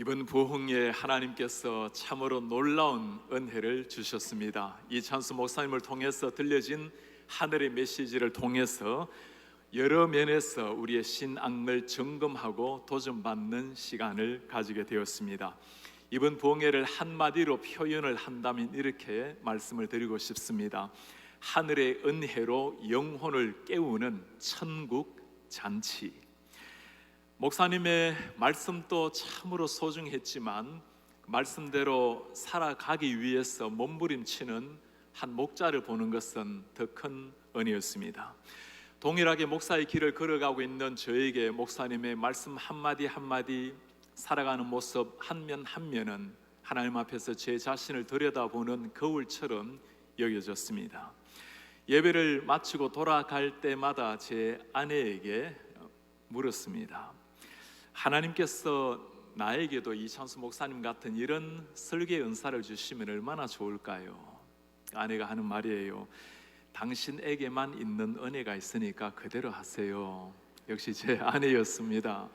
이번 부흥에 하나님께서 참으로 놀라운 은혜를 주셨습니다. 이찬수 목사님을 통해서 들려진 하늘의 메시지를 통해서 여러 면에서 우리의 신앙을 점검하고 도전받는 시간을 가지게 되었습니다. 이번 부흥회를 한마디로 표현을 한다면 이렇게 말씀을 드리고 싶습니다. 하늘의 은혜로 영혼을 깨우는 천국 잔치. 목사님의 말씀도 참으로 소중했지만 말씀대로 살아가기 위해서 몸부림치는 한 목자를 보는 것은 더 큰 은혜였습니다. 동일하게 목사의 길을 걸어가고 있는 저에게 목사님의 말씀 한마디 한마디, 살아가는 모습 한 면 한 면은 하나님 앞에서 제 자신을 들여다보는 거울처럼 여겨졌습니다. 예배를 마치고 돌아갈 때마다 제 아내에게 물었습니다. 하나님께서 나에게도 이찬수 목사님 같은 이런 설계 은사를 주시면 얼마나 좋을까요? 아내가 하는 말이에요. 당신에게만 있는 은혜가 있으니까 그대로 하세요. 역시 제 아내였습니다.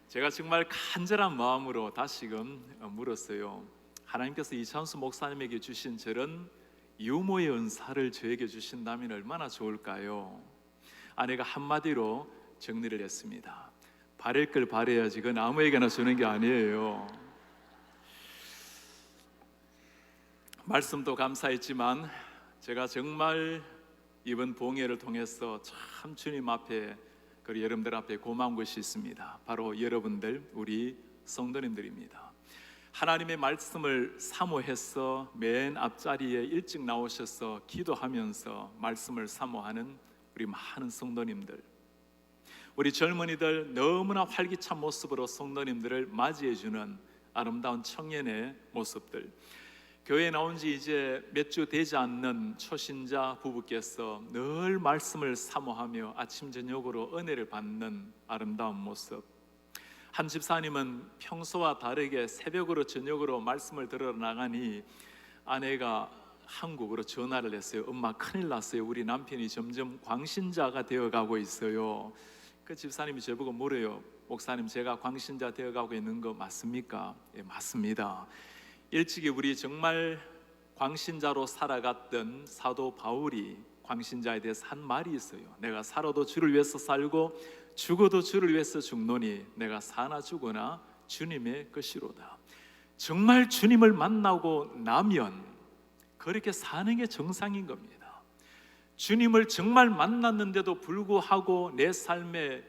제가 정말 간절한 마음으로 다시금 물었어요. 하나님께서 이찬수 목사님에게 주신 저런 유모의 은사를 저에게 주신다면 얼마나 좋을까요? 아내가 한마디로 정리를 했습니다. 바랄 걸 바라야지, 그건 아무에게나 주는 게 아니에요. 말씀도 감사했지만 제가 정말 이번 봉회를 통해서 참 주님 앞에, 그리고 여러분들 앞에 고마운 것이 있습니다. 바로 여러분들, 우리 성도님들입니다. 하나님의 말씀을 사모해서 맨 앞자리에 일찍 나오셔서 기도하면서 말씀을 사모하는 우리 많은 성도님들, 우리 젊은이들, 너무나 활기찬 모습으로 성도님들을 맞이해주는 아름다운 청년의 모습들, 교회에 나온 지 이제 몇 주 되지 않는 초신자 부부께서 늘 말씀을 사모하며 아침 저녁으로 은혜를 받는 아름다운 모습, 한 집사님은 평소와 다르게 새벽으로 저녁으로 말씀을 들어 나가니 아내가 한국으로 전화를 했어요. 엄마, 큰일 났어요. 우리 남편이 점점 광신자가 되어가고 있어요. 그 집사님이 저보고 물어요. 목사님, 제가 광신자 되어가고 있는 거 맞습니까? 예, 맞습니다. 일찍이 우리 정말 광신자로 살아갔던 사도 바울이 광신자에 대해서 한 말이 있어요. 내가 살아도 주를 위해서 살고 죽어도 주를 위해서 죽노니 내가 사나 죽으나 주님의 것이로다. 정말 주님을 만나고 나면 그렇게 사는 게 정상인 겁니다. 주님을 정말 만났는데도 불구하고 내 삶에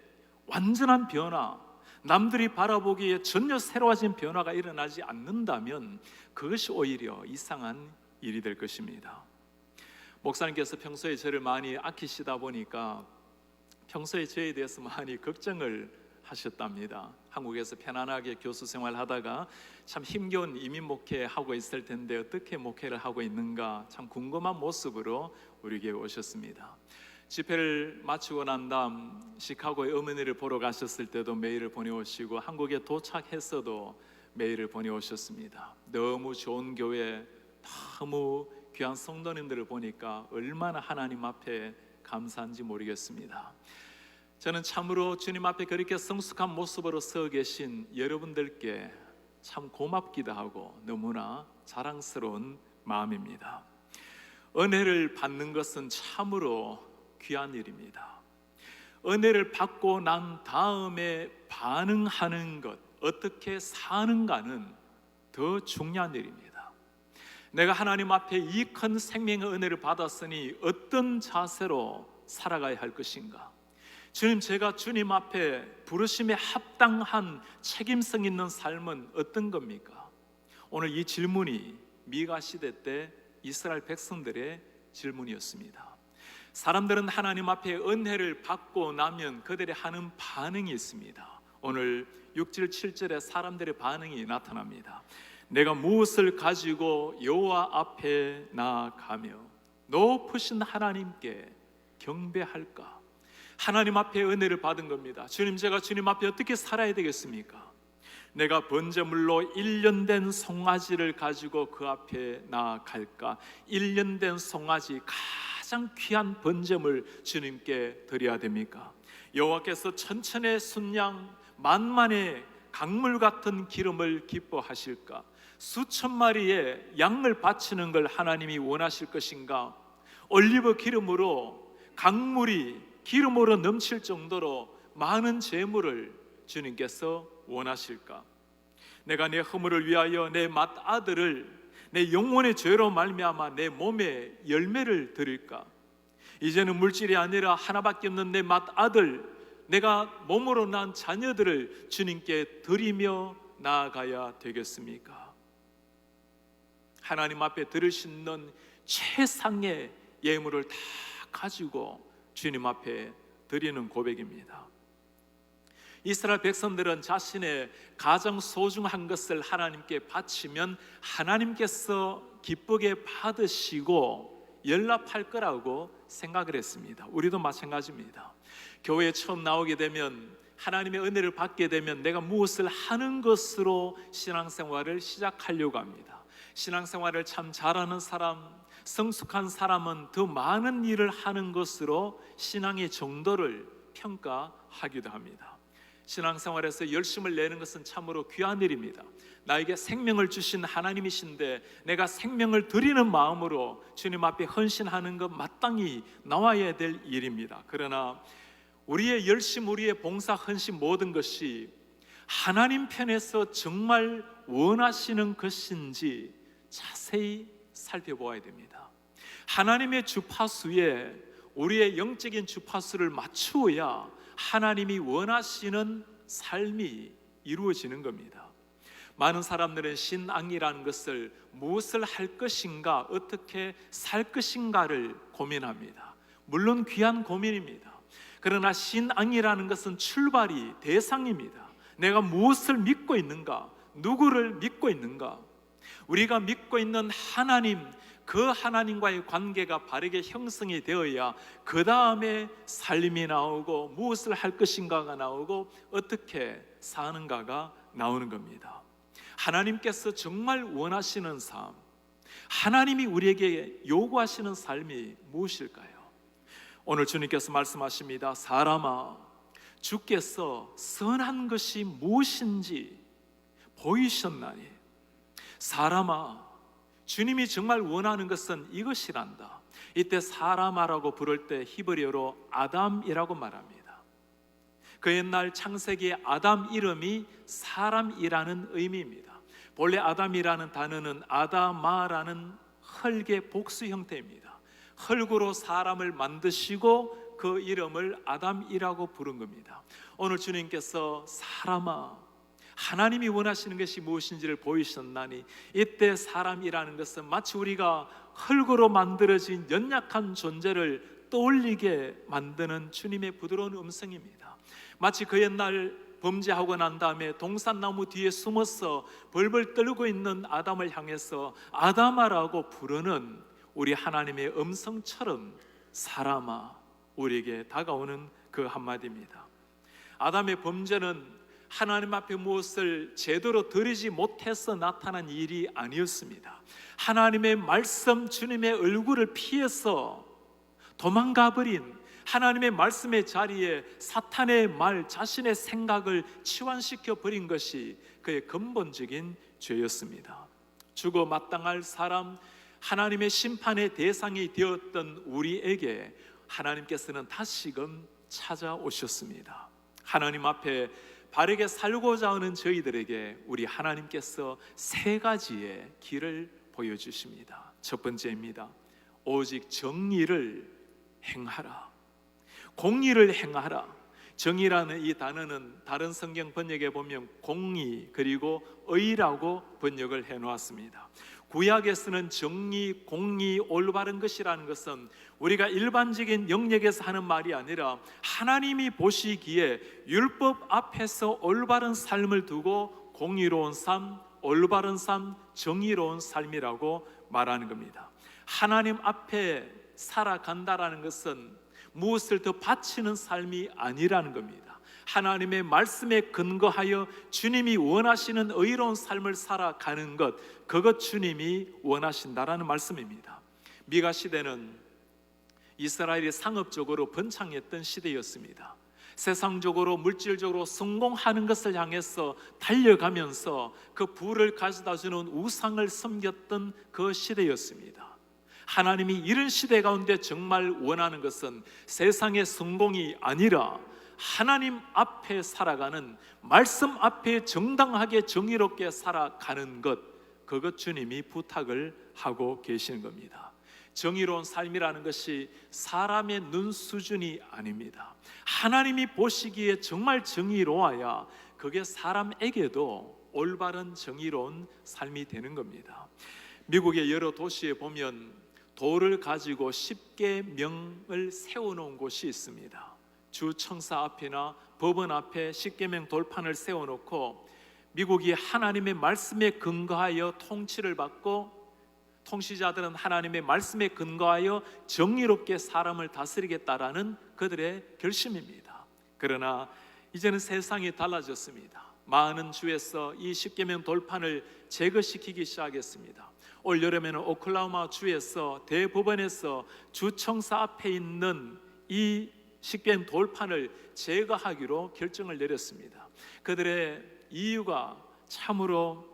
완전한 변화, 남들이 바라보기에 전혀 새로워진 변화가 일어나지 않는다면 그것이 오히려 이상한 일이 될 것입니다. 목사님께서 평소에 저를 많이 아끼시다 보니까 평소에 저에 대해서 많이 걱정을 하셨답니다. 한국에서 편안하게 교수 생활하다가 참 힘겨운 이민 목회하고 있을 텐데 어떻게 목회를 하고 있는가 참 궁금한 모습으로 우리에게 오셨습니다. 집회를 마치고 난 다음 시카고의 어머니를 보러 가셨을 때도 메일을 보내오시고 한국에 도착했어도 메일을 보내오셨습니다. 너무 좋은 교회, 너무 귀한 성도님들을 보니까 얼마나 하나님 앞에 감사한지 모르겠습니다. 저는 참으로 주님 앞에 그렇게 성숙한 모습으로 서 계신 여러분들께 참 고맙기도 하고 너무나 자랑스러운 마음입니다. 은혜를 받는 것은 참으로 귀한 일입니다. 은혜를 받고 난 다음에 반응하는 것, 어떻게 사는가는 더 중요한 일입니다. 내가 하나님 앞에 이 큰 생명의 은혜를 받았으니 어떤 자세로 살아가야 할 것인가? 주님, 제가 주님 앞에 부르심에 합당한 책임성 있는 삶은 어떤 겁니까? 오늘 이 질문이 미가 시대 때 이스라엘 백성들의 질문이었습니다. 사람들은 하나님 앞에 은혜를 받고 나면 그들이 하는 반응이 있습니다. 오늘 6절 7절에 사람들의 반응이 나타납니다. 내가 무엇을 가지고 여호와 앞에 나아가며 높으신 하나님께 경배할까? 하나님 앞에 은혜를 받은 겁니다. 주님, 제가 주님 앞에 어떻게 살아야 되겠습니까? 내가 번제물로 1년 된 송아지를 가지고 그 앞에 나아갈까? 1년 된 송아지, 가장 귀한 번제물 주님께 드려야 됩니까? 여호와께서 천천의 순양 만만의 강물 같은 기름을 기뻐하실까? 수천 마리의 양을 바치는 걸 하나님이 원하실 것인가? 올리브 기름으로 강물이 기름으로 넘칠 정도로 많은 제물을 주님께서 원하실까? 내가 내 허물을 위하여 내 맏아들을 내 영혼의 죄로 말미암아 내 몸에 열매를 드릴까? 이제는 물질이 아니라 하나밖에 없는 내 맏아들, 내가 몸으로 난 자녀들을 주님께 드리며 나아가야 되겠습니까? 하나님 앞에 들을 수 있는 최상의 예물을 다 가지고 주님 앞에 드리는 고백입니다. 이스라엘 백성들은 자신의 가장 소중한 것을 하나님께 바치면 하나님께서 기쁘게 받으시고 연락할 거라고 생각을 했습니다. 우리도 마찬가지입니다. 교회에 처음 나오게 되면, 하나님의 은혜를 받게 되면 내가 무엇을 하는 것으로 신앙생활을 시작하려고 합니다. 신앙생활을 참 잘하는 사람, 성숙한 사람은 더 많은 일을 하는 것으로 신앙의 정도를 평가하기도 합니다. 신앙생활에서 열심을 내는 것은 참으로 귀한 일입니다. 나에게 생명을 주신 하나님이신데 내가 생명을 드리는 마음으로 주님 앞에 헌신하는 것 마땅히 나와야 될 일입니다. 그러나 우리의 열심, 우리의 봉사, 헌신 모든 것이 하나님 편에서 정말 원하시는 것인지 자세히 살펴보아야 됩니다. 하나님의 주파수에 우리의 영적인 주파수를 맞추어야 하나님이 원하시는 삶이 이루어지는 겁니다. 많은 사람들은 신앙이라는 것을 무엇을 할 것인가, 어떻게 살 것인가를 고민합니다. 물론 귀한 고민입니다. 그러나 신앙이라는 것은 출발이 대상입니다. 내가 무엇을 믿고 있는가, 누구를 믿고 있는가, 우리가 믿고 있는 하나님, 그 하나님과의 관계가 바르게 형성이 되어야 그 다음에 삶이 나오고 무엇을 할 것인가가 나오고 어떻게 사는가가 나오는 겁니다. 하나님께서 정말 원하시는 삶, 하나님이 우리에게 요구하시는 삶이 무엇일까요? 오늘 주님께서 말씀하십니다. 사람아, 주께서 선한 것이 무엇인지 보이셨나니? 사람아, 주님이 정말 원하는 것은 이것이란다. 이때 사람아라고 부를 때 히브리어로 아담이라고 말합니다. 그 옛날 창세기 아담 이름이 사람이라는 의미입니다. 본래 아담이라는 단어는 아다마라는 흙의 복수 형태입니다. 흙으로 사람을 만드시고 그 이름을 아담이라고 부른 겁니다. 오늘 주님께서 사람아, 하나님이 원하시는 것이 무엇인지를 보이셨나니, 이때 사람이라는 것은 마치 우리가 흙으로 만들어진 연약한 존재를 떠올리게 만드는 주님의 부드러운 음성입니다. 마치 그 옛날 범죄하고 난 다음에 동산나무 뒤에 숨어서 벌벌 떨고 있는 아담을 향해서 아담아라고 부르는 우리 하나님의 음성처럼 사람아, 우리에게 다가오는 그 한마디입니다. 아담의 범죄는 하나님 앞에 무엇을 제대로 드리지 못해서 나타난 일이 아니었습니다. 하나님의 말씀, 주님의 얼굴을 피해서 도망가 버린, 하나님의 말씀의 자리에 사탄의 말, 자신의 생각을 치환시켜 버린 것이 그의 근본적인 죄였습니다. 죽어 마땅할 사람, 하나님의 심판의 대상이 되었던 우리에게 하나님께서는 다시금 찾아오셨습니다. 하나님 앞에 바르게 살고자 하는 저희들에게 우리 하나님께서 세 가지의 길을 보여주십니다. 첫 번째입니다. 오직 정의를 행하라. 공의를 행하라. 정의라는 이 단어는 다른 성경 번역에 보면 공의 그리고 의라고 번역을 해놓았습니다. 구약에서는 정의, 공의, 올바른 것이라는 것은 우리가 일반적인 영역에서 하는 말이 아니라 하나님이 보시기에 율법 앞에서 올바른 삶을 두고 공의로운 삶, 올바른 삶, 정의로운 삶이라고 말하는 겁니다. 하나님 앞에 살아간다라는 것은 무엇을 더 바치는 삶이 아니라는 겁니다. 하나님의 말씀에 근거하여 주님이 원하시는 의로운 삶을 살아가는 것, 그것 주님이 원하신다라는 말씀입니다. 미가 시대는 이스라엘이 상업적으로 번창했던 시대였습니다. 세상적으로 물질적으로 성공하는 것을 향해서 달려가면서 그 부를 가져다 주는 우상을 섬겼던 그 시대였습니다. 하나님이 이런 시대 가운데 정말 원하는 것은 세상의 성공이 아니라 하나님 앞에 살아가는, 말씀 앞에 정당하게 정의롭게 살아가는 것, 그것 주님이 부탁을 하고 계시는 겁니다. 정의로운 삶이라는 것이 사람의 눈 수준이 아닙니다. 하나님이 보시기에 정말 정의로워야 그게 사람에게도 올바른 정의로운 삶이 되는 겁니다. 미국의 여러 도시에 보면 돌을 가지고 십계명을 세워놓은 곳이 있습니다. 주 청사 앞이나 법원 앞에 십계명 돌판을 세워놓고 미국이 하나님의 말씀에 근거하여 통치를 받고 통치자들은 하나님의 말씀에 근거하여 정의롭게 사람을 다스리겠다라는 그들의 결심입니다. 그러나 이제는 세상이 달라졌습니다. 많은 주에서 이 십계명 돌판을 제거시키기 시작했습니다. 올 여름에는 오클라호마 주에서 대법원에서 주청사 앞에 있는 이 십계명 돌판을 제거하기로 결정을 내렸습니다. 그들의 이유가 참으로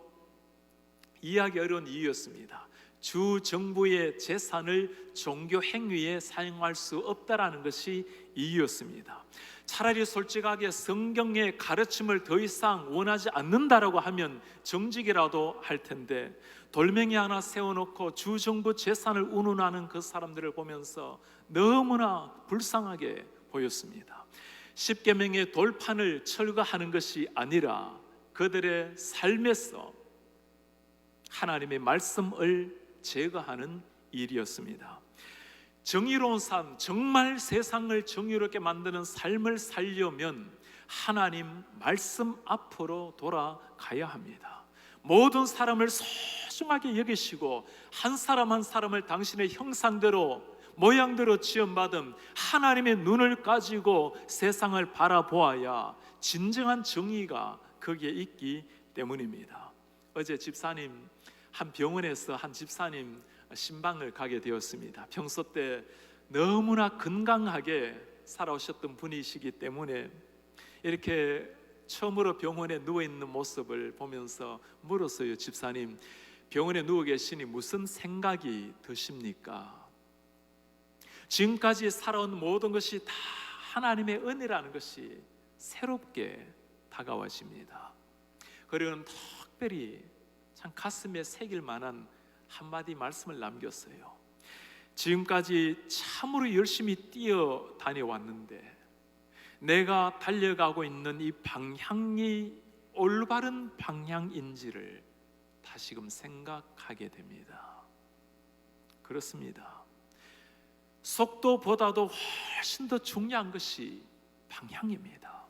이해하기 어려운 이유였습니다. 주 정부의 재산을 종교 행위에 사용할 수 없다라는 것이 이유였습니다. 차라리 솔직하게 성경의 가르침을 더 이상 원하지 않는다라고 하면 정직이라도 할 텐데, 돌멩이 하나 세워놓고 주 정부 재산을 운운하는 그 사람들을 보면서 너무나 불쌍하게 보였습니다. 십계명의 돌판을 철거하는 것이 아니라 그들의 삶에서 하나님의 말씀을 제거하는 일이었습니다. 정의로운 삶, 정말 세상을 정의롭게 만드는 삶을 살려면 하나님 말씀 앞으로 돌아가야 합니다. 모든 사람을 소중하게 여기시고 한 사람 한 사람을 당신의 형상대로 모양대로 지음받은 하나님의 눈을 가지고 세상을 바라보아야 진정한 정의가 거기에 있기 때문입니다. 어제 집사님, 한 병원에서 한 집사님 신방을 가게 되었습니다. 평소 때 너무나 건강하게 살아오셨던 분이시기 때문에 이렇게 처음으로 병원에 누워있는 모습을 보면서 물었어요. 집사님, 병원에 누워 계시니 무슨 생각이 드십니까? 지금까지 살아온 모든 것이 다 하나님의 은혜라는 것이 새롭게 다가와집니다. 그리고는 특별히 참 가슴에 새길 만한 한마디 말씀을 남겼어요. 지금까지 참으로 열심히 뛰어다녀왔는데 내가 달려가고 있는 이 방향이 올바른 방향인지를 다시금 생각하게 됩니다. 그렇습니다. 속도보다도 훨씬 더 중요한 것이 방향입니다.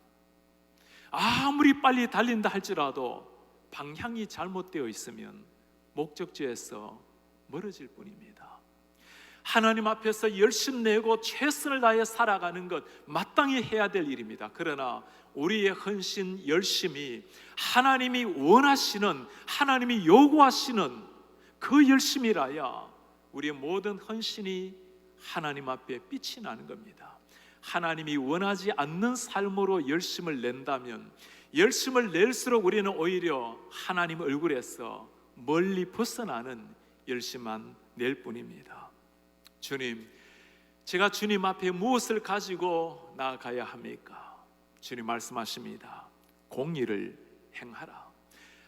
아무리 빨리 달린다 할지라도 방향이 잘못되어 있으면 목적지에서 멀어질 뿐입니다. 하나님 앞에서 열심 내고 최선을 다해 살아가는 것 마땅히 해야 될 일입니다. 그러나 우리의 헌신, 열심이 하나님이 원하시는, 하나님이 요구하시는 그 열심이라야 우리의 모든 헌신이 하나님 앞에 빛이 나는 겁니다. 하나님이 원하지 않는 삶으로 열심을 낸다면 열심을 낼수록 우리는 오히려 하나님 얼굴에서 멀리 벗어나는 열심만 낼 뿐입니다. 주님, 제가 주님 앞에 무엇을 가지고 나아가야 합니까? 주님 말씀하십니다. 공의를 행하라.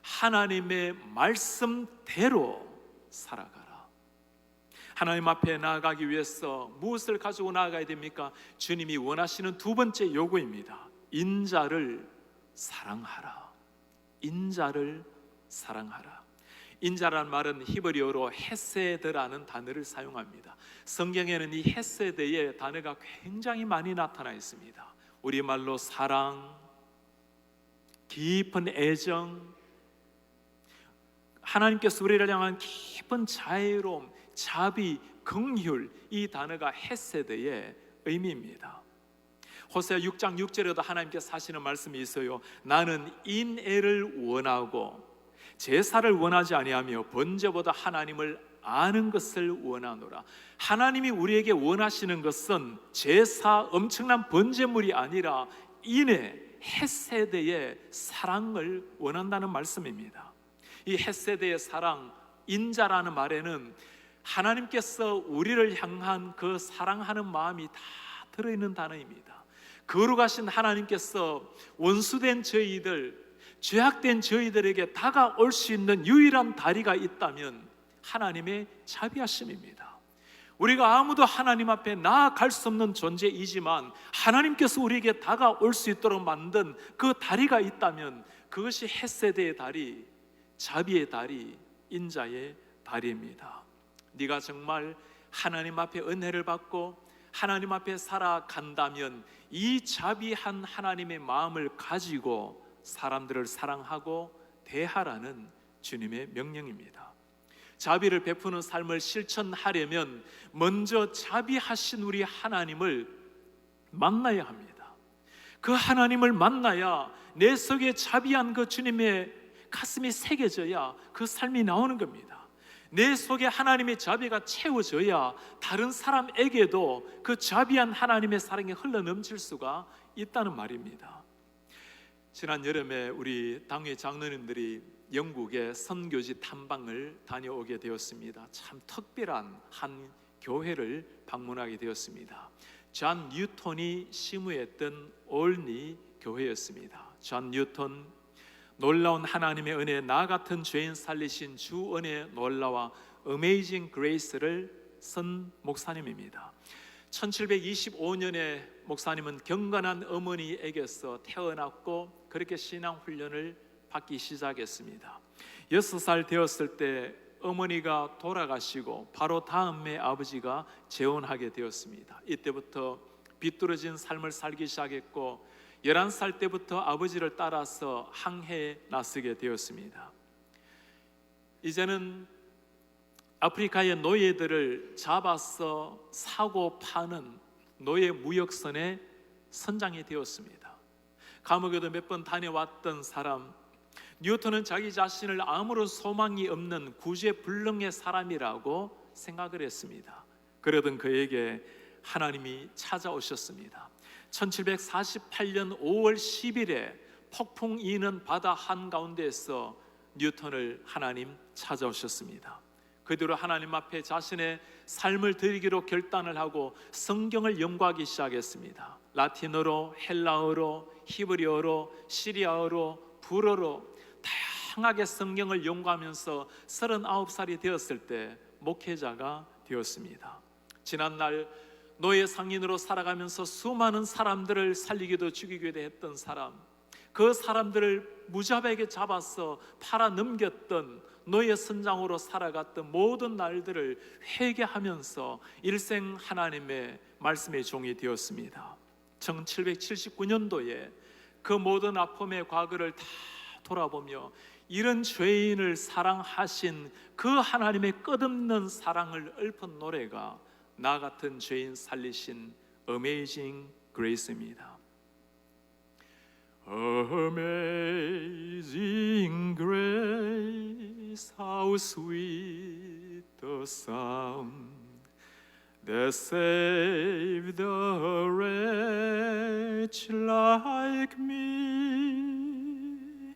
하나님의 말씀대로 살아가라. 하나님 앞에 나아가기 위해서 무엇을 가지고 나아가야 됩니까? 주님이 원하시는 두 번째 요구입니다. 인자를 사랑하라. 인자를 사랑하라. 인자라는 말은 히브리어로 헤세드라는 단어를 사용합니다. 성경에는 이 헤세드의 단어가 굉장히 많이 나타나 있습니다. 우리말로 사랑, 깊은 애정, 하나님께서 우리를 향한 깊은 자애로움, 자비, 긍휼, 이 단어가 헤세드의 의미입니다. 호세아 6장 6절에도 하나님께서 하시는 말씀이 있어요. 나는 인애를 원하고 제사를 원하지 아니하며 번제보다 하나님을 아는 것을 원하노라. 하나님이 우리에게 원하시는 것은 제사, 엄청난 번제물이 아니라 인애, 헷세대의 사랑을 원한다는 말씀입니다. 이 헷세대의 사랑, 인자라는 말에는 하나님께서 우리를 향한 그 사랑하는 마음이 다 들어있는 단어입니다. 거룩하신 하나님께서 원수된 저희들, 죄악된 저희들에게 다가올 수 있는 유일한 다리가 있다면 하나님의 자비하심입니다. 우리가 아무도 하나님 앞에 나아갈 수 없는 존재이지만 하나님께서 우리에게 다가올 수 있도록 만든 그 다리가 있다면 그것이 헷세대의 다리, 자비의 다리, 인자의 다리입니다. 네가 정말 하나님 앞에 은혜를 받고 하나님 앞에 살아간다면 이 자비한 하나님의 마음을 가지고 사람들을 사랑하고 대하라는 주님의 명령입니다. 자비를 베푸는 삶을 실천하려면 먼저 자비하신 우리 하나님을 만나야 합니다. 그 하나님을 만나야 내 속에 자비한 그 주님의 가슴이 새겨져야 그 삶이 나오는 겁니다. 내 속에 하나님의 자비가 채워져야 다른 사람에게도 그 자비한 하나님의 사랑이 흘러넘칠 수가 있다는 말입니다. 지난 여름에 우리 당회 장로님들이 영국의 선교지 탐방을 다녀오게 되었습니다. 참 특별한 한 교회를 방문하게 되었습니다. 존 뉴턴이 심우했던 올니 교회였습니다. 존 뉴턴, 놀라운 하나님의 은혜, 나 같은 죄인 살리신 주 은혜 놀라와 어메이징 그레이스를 선 목사님입니다. 1725년에 목사님은 경건한 어머니에게서 태어났고 그렇게 신앙훈련을 받기 시작했습니다. 6살 되었을 때 어머니가 돌아가시고 바로 다음에 아버지가 재혼하게 되었습니다. 이때부터 비뚤어진 삶을 살기 시작했고 11살 때부터 아버지를 따라서 항해에 나서게 되었습니다. 이제는 아프리카의 노예들을 잡아서 사고 파는 노예 무역선의 선장이 되었습니다. 감옥에도 몇 번 다녀왔던 사람, 뉴턴은 자기 자신을 아무런 소망이 없는 구제불능의 사람이라고 생각을 했습니다. 그러던 그에게 하나님이 찾아오셨습니다. 1748년 5월 10일에 폭풍이 있는 바다 한가운데에서 뉴턴을 하나님 찾아오셨습니다. 그 뒤로 하나님 앞에 자신의 삶을 드리기로 결단을 하고 성경을 연구하기 시작했습니다. 라틴어로, 헬라어로, 히브리어로, 시리아어로, 불어로 다양하게 성경을 연구하면서 39살이 되었을 때 목회자가 되었습니다. 지난날 노예 상인으로 살아가면서 수많은 사람들을 살리기도 죽이기도 했던 사람, 그 사람들을 무자비하게 잡아서 팔아 넘겼던 노예 선장으로 살아갔던 모든 날들을 회개하면서 일생 하나님의 말씀의 종이 되었습니다. 1779년도에 그 모든 아픔의 과거를 다 돌아보며 이런 죄인을 사랑하신 그 하나님의 끝없는 사랑을 읊은 노래가 나 같은 죄인 살리신 Amazing Grace입니다. Amazing grace, how sweet the sound that saved a wretch like me.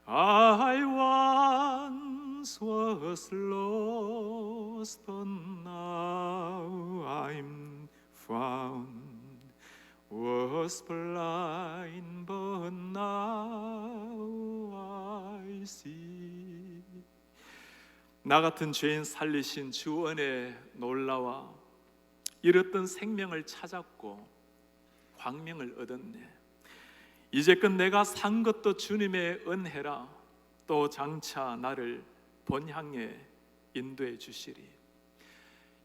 I once was lost, but now I'm found. Was blind, but now I see. 나 같은 죄인 살리신 주 은혜 놀라와 잃었던 생명을 찾았고 광명을 얻었네. 이제껏 내가 산 것도 주님의 은혜라. 또 장차 나를 본향에 인도해 주시리.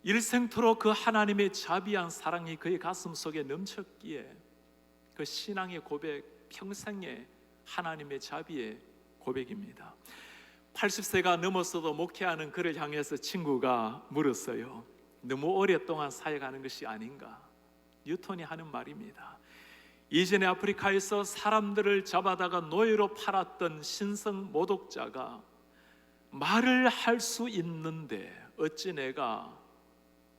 일생토록 그 하나님의 자비한 사랑이 그의 가슴 속에 넘쳤기에 그 신앙의 고백, 평생의 하나님의 자비의 고백입니다. 80세가 넘었어도 목회하는 그를 향해서 친구가 물었어요. 너무 오랫동안 사역하는 것이 아닌가? 뉴턴이 하는 말입니다. 이전에 아프리카에서 사람들을 잡아다가 노예로 팔았던 신성 모독자가 말을 할 수 있는데 어찌 내가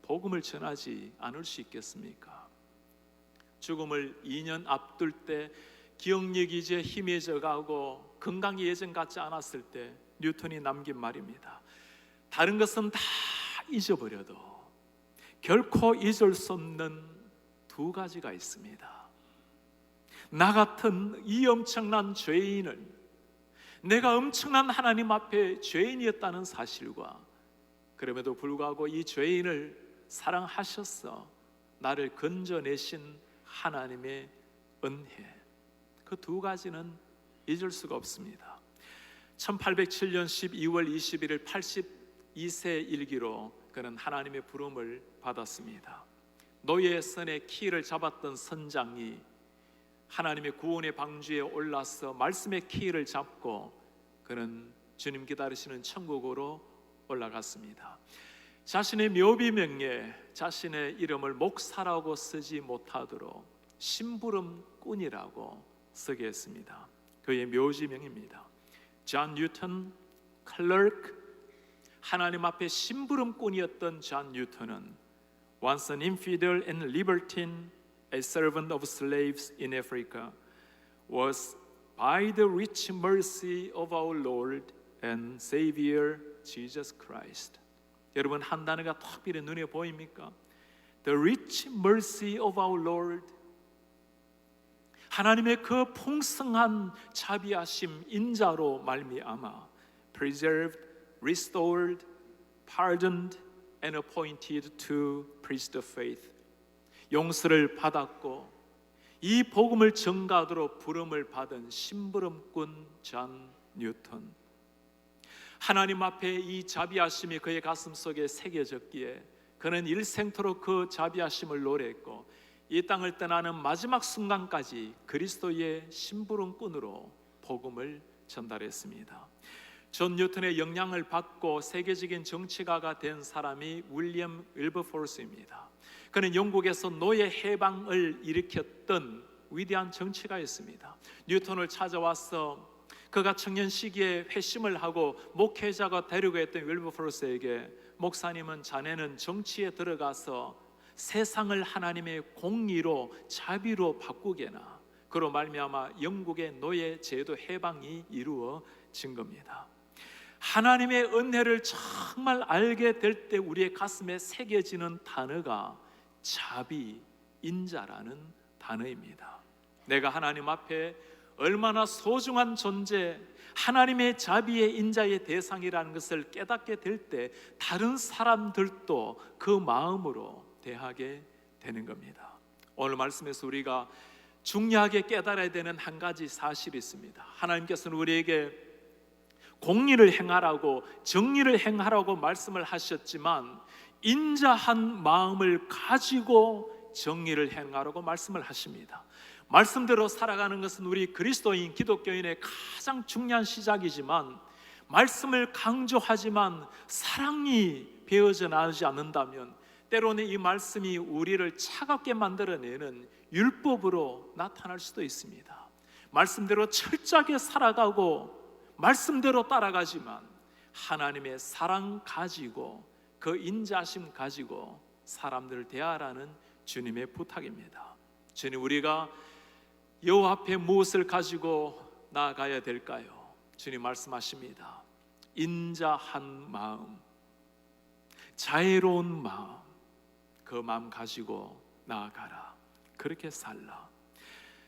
복음을 전하지 않을 수 있겠습니까? 죽음을 2년 앞둘 때 기억력이 이제 희미해져 가고 건강이 예전 같지 않았을 때 뉴턴이 남긴 말입니다. 다른 것은 다 잊어버려도 결코 잊을 수 없는 두 가지가 있습니다. 나 같은 이 엄청난 죄인을, 내가 엄청난 하나님 앞에 죄인이었다는 사실과 그럼에도 불구하고 이 죄인을 사랑하셔서 나를 건져내신 하나님의 은혜, 그 두 가지는 잊을 수가 없습니다. 1807년 12월 21일 82세 일기로 그는 하나님의 부름을 받았습니다. 노예 선의 키를 잡았던 선장이 하나님의 구원의 방주에 올라서 말씀의 키를 잡고 그는 주님 기다리시는 천국으로 올라갔습니다. 자신의 묘비명에 자신의 이름을 목사라고 쓰지 못하도록 심부름꾼이라고 쓰게 했습니다. 그의 묘지명입니다. 존 뉴턴 클러크. 하나님 앞에 심부름꾼이었던 존 뉴턴은 once an infidel and libertine, a servant of slaves in Africa, was by the rich mercy of our Lord and Savior Jesus Christ. 여러분, 한 단어가 특별히 눈에 보입니까? The rich mercy of our Lord. 하나님의 그 풍성한 자비하심 인자로 말미암아 preserved, restored, pardoned and appointed to preach the faith. 용서를 받았고 이 복음을 전가하도록 부름을 받은 심부름꾼 존 뉴턴. 하나님 앞에 이 자비하심이 그의 가슴 속에 새겨졌기에 그는 일생토록 그 자비하심을 노래했고 이 땅을 떠나는 마지막 순간까지 그리스도의 심부름꾼으로 복음을 전달했습니다. 존 뉴턴의 영향을 받고 세계적인 정치가가 된 사람이 윌리엄 윌버포스입니다. 그는 영국에서 노예 해방을 일으켰던 위대한 정치가였습니다. 뉴턴을 찾아와서 그가 청년 시기에 회심을 하고 목회자가 되려고 했던 윌버포스에게 목사님은 자네는 정치에 들어가서 세상을 하나님의 공의로 자비로 바꾸게나 그로 말미암아 영국의 노예 제도 해방이 이루어진 겁니다. 하나님의 은혜를 정말 알게 될 때 우리의 가슴에 새겨지는 단어가 자비, 인자라는 단어입니다. 내가 하나님 앞에 얼마나 소중한 존재, 하나님의 자비의 인자의 대상이라는 것을 깨닫게 될 때 다른 사람들도 그 마음으로 대하게 되는 겁니다. 오늘 말씀에서 우리가 중요하게 깨달아야 되는 한 가지 사실이 있습니다. 하나님께서는 우리에게 공의를 행하라고, 정의를 행하라고 말씀을 하셨지만 인자한 마음을 가지고 정의를 행하라고 말씀을 하십니다. 말씀대로 살아가는 것은 우리 그리스도인 기독교인의 가장 중요한 시작이지만 말씀을 강조하지만 사랑이 배어져 나오지 않는다면 때로는 이 말씀이 우리를 차갑게 만들어내는 율법으로 나타날 수도 있습니다. 말씀대로 철저하게 살아가고 말씀대로 따라가지만 하나님의 사랑 가지고 그 인자심 가지고 사람들을 대하라는 주님의 부탁입니다. 주님, 우리가 여호와 앞에 무엇을 가지고 나아가야 될까요? 주님 말씀하십니다. 인자한 마음, 자애로운 마음, 그 마음 가지고 나아가라. 그렇게 살라.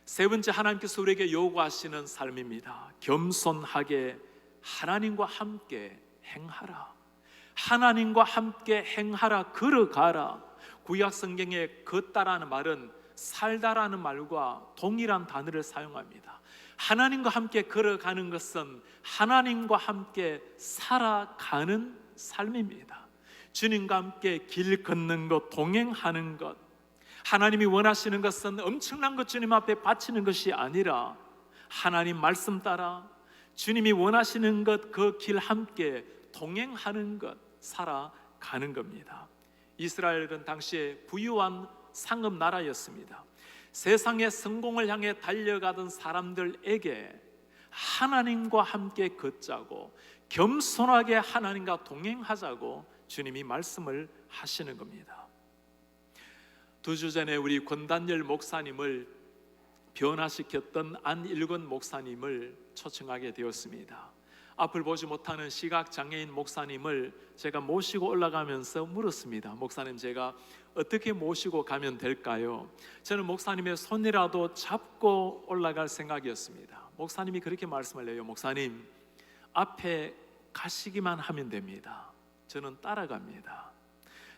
세 번째, 하나님께서 우리에게 요구하시는 삶입니다. 겸손하게 하나님과 함께 행하라. 하나님과 함께 행하라, 걸어가라. 구약 성경에 걷다라는 말은 살다라는 말과 동일한 단어를 사용합니다. 하나님과 함께 걸어가는 것은 하나님과 함께 살아가는 삶입니다. 주님과 함께 길 걷는 것, 동행하는 것, 하나님이 원하시는 것은 엄청난 것 주님 앞에 바치는 것이 아니라 하나님 말씀 따라 주님이 원하시는 것, 그 길 함께 동행하는 것, 살아가는 겁니다. 이스라엘은 당시에 부유한 상급 나라였습니다. 세상의 성공을 향해 달려가던 사람들에게 하나님과 함께 걷자고, 겸손하게 하나님과 동행하자고 주님이 말씀을 하시는 겁니다. 2주 전에 우리 권단열 목사님을 변화시켰던 안일권 목사님을 초청하게 되었습니다. 앞을 보지 못하는 시각장애인 목사님을 제가 모시고 올라가면서 물었습니다. 목사님, 제가 어떻게 모시고 가면 될까요? 저는 목사님의 손이라도 잡고 올라갈 생각이었습니다. 목사님이 그렇게 말씀을 해요. 목사님, 앞에 가시기만 하면 됩니다. 저는 따라갑니다.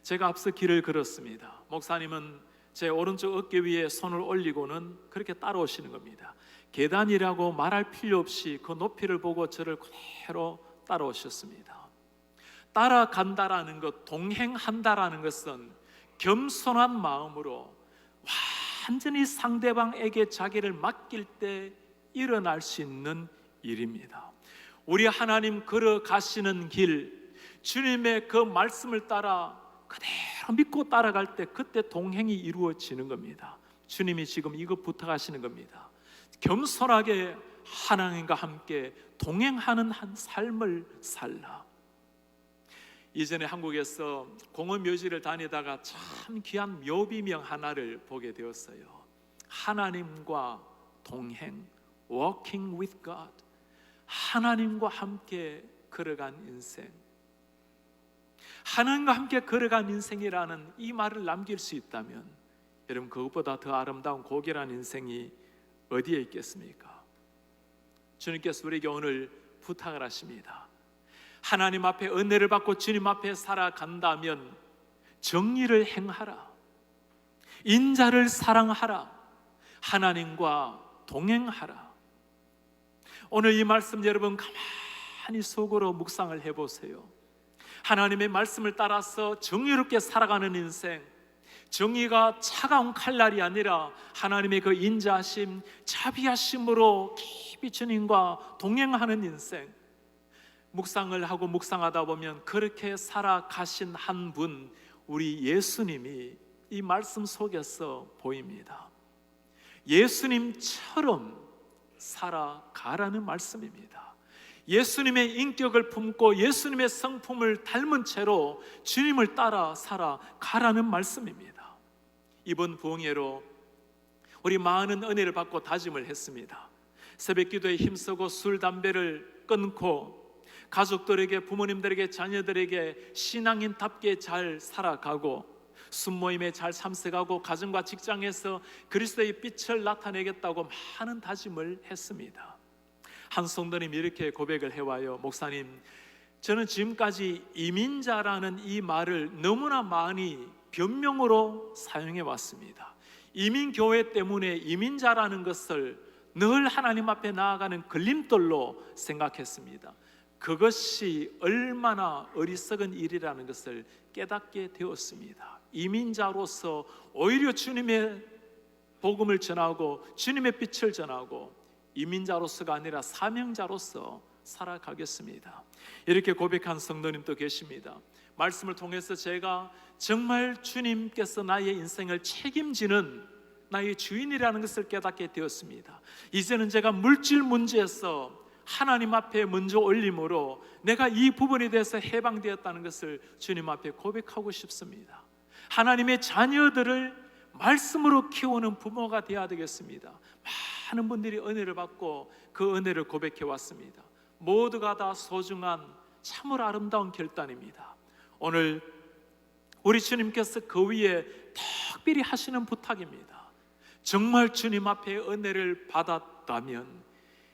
제가 앞서 길을 걸었습니다. 목사님은 제 오른쪽 어깨 위에 손을 올리고는 그렇게 따라오시는 겁니다. 계단이라고 말할 필요 없이 그 높이를 보고 저를 그대로 따라오셨습니다. 따라간다라는 것, 동행한다라는 것은 겸손한 마음으로 완전히 상대방에게 자기를 맡길 때 일어날 수 있는 일입니다. 우리 하나님 걸어가시는 길, 주님의 그 말씀을 따라 그대로 믿고 따라갈 때 그때 동행이 이루어지는 겁니다. 주님이 지금 이거 부탁하시는 겁니다. 겸손하게 하나님과 함께 동행하는 한 삶을 살라. 이전에 한국에서 공원묘지를 다니다가 참 귀한 묘비명 하나를 보게 되었어요. 하나님과 동행, walking with God. 하나님과 함께 걸어간 인생, 하나님과 함께 걸어간 인생이라는 이 말을 남길 수 있다면 여러분, 그것보다 더 아름다운 고귀한 인생이 어디에 있겠습니까? 주님께서 우리에게 오늘 부탁을 하십니다. 하나님 앞에 은혜를 받고 주님 앞에 살아간다면 정의를 행하라, 인자를 사랑하라, 하나님과 동행하라. 오늘 이 말씀 여러분 가만히 속으로 묵상을 해보세요. 하나님의 말씀을 따라서 정의롭게 살아가는 인생, 정의가 차가운 칼날이 아니라 하나님의 그 인자하심, 자비하심으로 깊이 주님과 동행하는 인생, 묵상을 하고 묵상하다 보면 그렇게 살아가신 한 분, 우리 예수님이 이 말씀 속에서 보입니다. 예수님처럼 살아가라는 말씀입니다. 예수님의 인격을 품고 예수님의 성품을 닮은 채로 주님을 따라 살아가라는 말씀입니다. 이번 부흥회로 우리 많은 은혜를 받고 다짐을 했습니다. 새벽기도에 힘쓰고 술, 담배를 끊고 가족들에게, 부모님들에게, 자녀들에게 신앙인답게 잘 살아가고 순모임에 잘 참석하고 가정과 직장에서 그리스도의 빛을 나타내겠다고 많은 다짐을 했습니다. 한 성도님이 이렇게 고백을 해와요. 목사님, 저는 지금까지 이민자라는 이 말을 너무나 많이 변명으로 사용해 왔습니다. 이민교회 때문에 이민자라는 것을 늘 하나님 앞에 나아가는 걸림돌로 생각했습니다. 그것이 얼마나 어리석은 일이라는 것을 깨닫게 되었습니다. 이민자로서 오히려 주님의 복음을 전하고 주님의 빛을 전하고 이민자로서가 아니라 사명자로서 살아가겠습니다. 이렇게 고백한 성도님도 계십니다. 말씀을 통해서 제가 정말 주님께서 나의 인생을 책임지는 나의 주인이라는 것을 깨닫게 되었습니다. 이제는 제가 물질 문제에서 하나님 앞에 먼저 올림으로 내가 이 부분에 대해서 해방되었다는 것을 주님 앞에 고백하고 싶습니다. 하나님의 자녀들을 말씀으로 키우는 부모가 되어야 되겠습니다. 많은 분들이 은혜를 받고 그 은혜를 고백해 왔습니다. 모두가 다 소중한 참으로 아름다운 결단입니다. 오늘 우리 주님께서 그 위에 특별히 하시는 부탁입니다. 정말 주님 앞에 은혜를 받았다면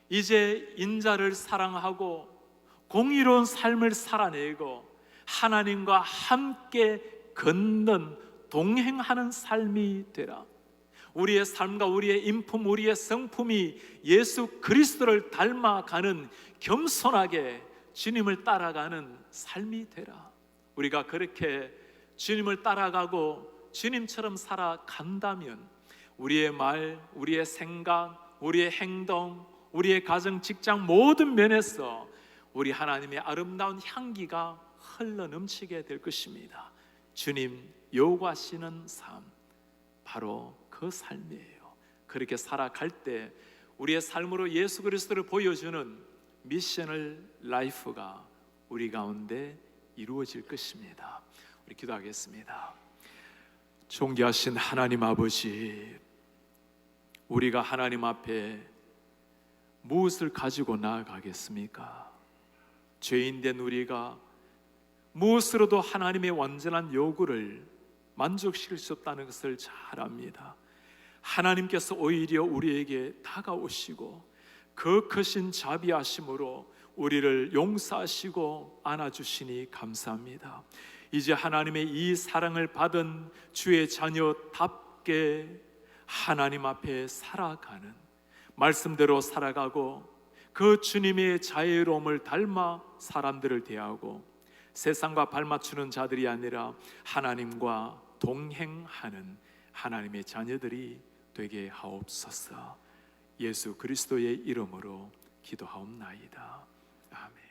이제 인자를 사랑하고 공의로운 삶을 살아내고 하나님과 함께 걷는 동행하는 삶이 되라. 우리의 삶과 우리의 인품, 우리의 성품이 예수 그리스도를 닮아가는 겸손하게 주님을 따라가는 삶이 되라. 우리가 그렇게 주님을 따라가고 주님처럼 살아간다면 우리의 말, 우리의 생각, 우리의 행동, 우리의 가정, 직장 모든 면에서 우리 하나님의 아름다운 향기가 흘러넘치게 될 것입니다. 주님 요구하시는 삶, 바로 그 삶이에요. 그렇게 살아갈 때 우리의 삶으로 예수 그리스도를 보여주는 미셔널 라이프가 우리 가운데 이루어질 것입니다. 우리 기도하겠습니다. 존귀하신 하나님 아버지, 우리가 하나님 앞에 무엇을 가지고 나아가겠습니까? 죄인된 우리가 무엇으로도 하나님의 완전한 요구를 만족시킬 수 없다는 것을 잘 압니다. 하나님께서 오히려 우리에게 다가오시고 그 크신 자비하심으로 우리를 용서하시고 안아주시니 감사합니다. 이제 하나님의 이 사랑을 받은 주의 자녀답게 하나님 앞에 살아가는, 말씀대로 살아가고 그 주님의 자유로움을 닮아 사람들을 대하고 세상과 발맞추는 자들이 아니라 하나님과 동행하는 하나님의 자녀들이 되게 하옵소서. 예수 그리스도의 이름으로 기도하옵나이다. 아멘.